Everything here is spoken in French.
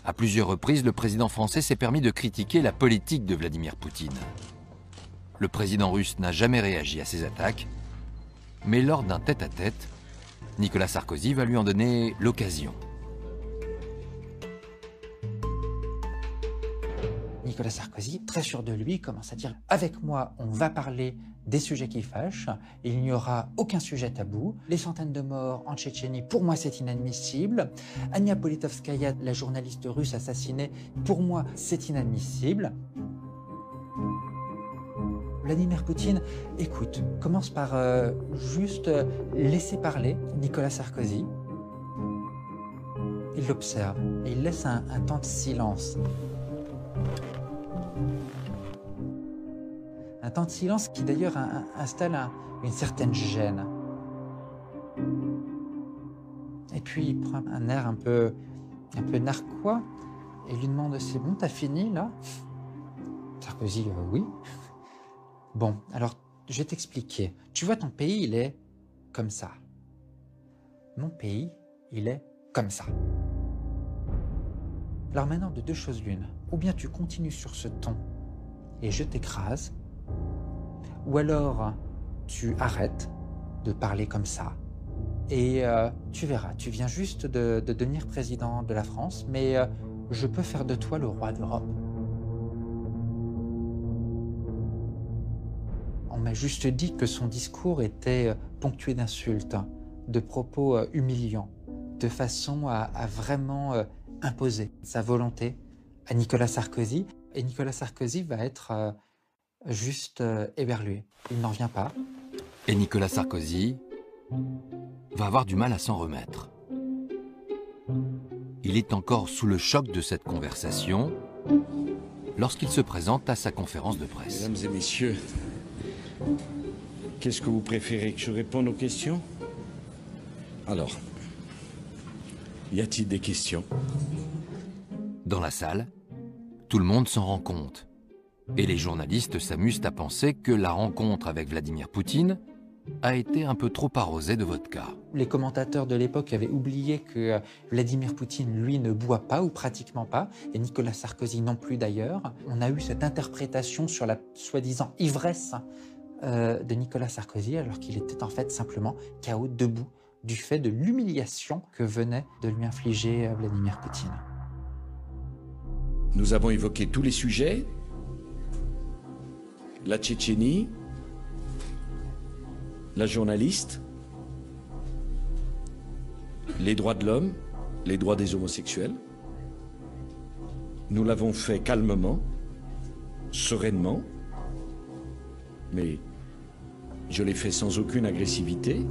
À plusieurs reprises, le président français s'est permis de critiquer la politique de Vladimir Poutine. Le président russe n'a jamais réagi à ces attaques, mais lors d'un tête-à-tête, Nicolas Sarkozy va lui en donner l'occasion. Nicolas Sarkozy, très sûr de lui, commence à dire « Avec moi, on va parler des sujets qui fâchent, il n'y aura aucun sujet tabou. Les centaines de morts en Tchétchénie, pour moi, c'est inadmissible. Ania Politkovskaya, la journaliste russe assassinée, pour moi, c'est inadmissible. » Vladimir Poutine, écoute, commence par juste laisser parler Nicolas Sarkozy. Il l'observe et il laisse un temps de silence. Un temps de silence qui d'ailleurs installe une certaine gêne. Et puis il prend un air un peu narquois et lui demande « C'est bon, t'as fini là ?» Sarkozy « Oui. » Bon, alors je vais t'expliquer. Tu vois, ton pays, il est comme ça. Mon pays, il est comme ça. Alors maintenant, de deux choses l'une. Ou bien tu continues sur ce ton et je t'écrase, ou alors tu arrêtes de parler comme ça et tu verras, tu viens juste de devenir président de la France, mais je peux faire de toi le roi d'Europe. On m'a juste dit que son discours était ponctué d'insultes, de propos humiliants, de façon à vraiment imposer sa volonté à Nicolas Sarkozy. Et Nicolas Sarkozy va être juste éberlué. Il n'en vient pas. Et Nicolas Sarkozy va avoir du mal à s'en remettre. Il est encore sous le choc de cette conversation lorsqu'il se présente à sa conférence de presse. Mesdames et messieurs, qu'est-ce que vous préférez, que je réponde aux questions? Alors, y a-t-il des questions? Dans la salle, tout le monde s'en rend compte. Et les journalistes s'amusent à penser que la rencontre avec Vladimir Poutine a été un peu trop arrosée de vodka. Les commentateurs de l'époque avaient oublié que Vladimir Poutine, lui, ne boit pas ou pratiquement pas, et Nicolas Sarkozy non plus d'ailleurs. On a eu cette interprétation sur la soi-disant ivresse de Nicolas Sarkozy, alors qu'il était en fait simplement KO debout du fait de l'humiliation que venait de lui infliger Vladimir Poutine. Nous avons évoqué tous les sujets, la Tchétchénie, la journaliste, les droits de l'homme, les droits des homosexuels. Nous l'avons fait calmement, sereinement, mais je l'ai fait sans aucune agressivité.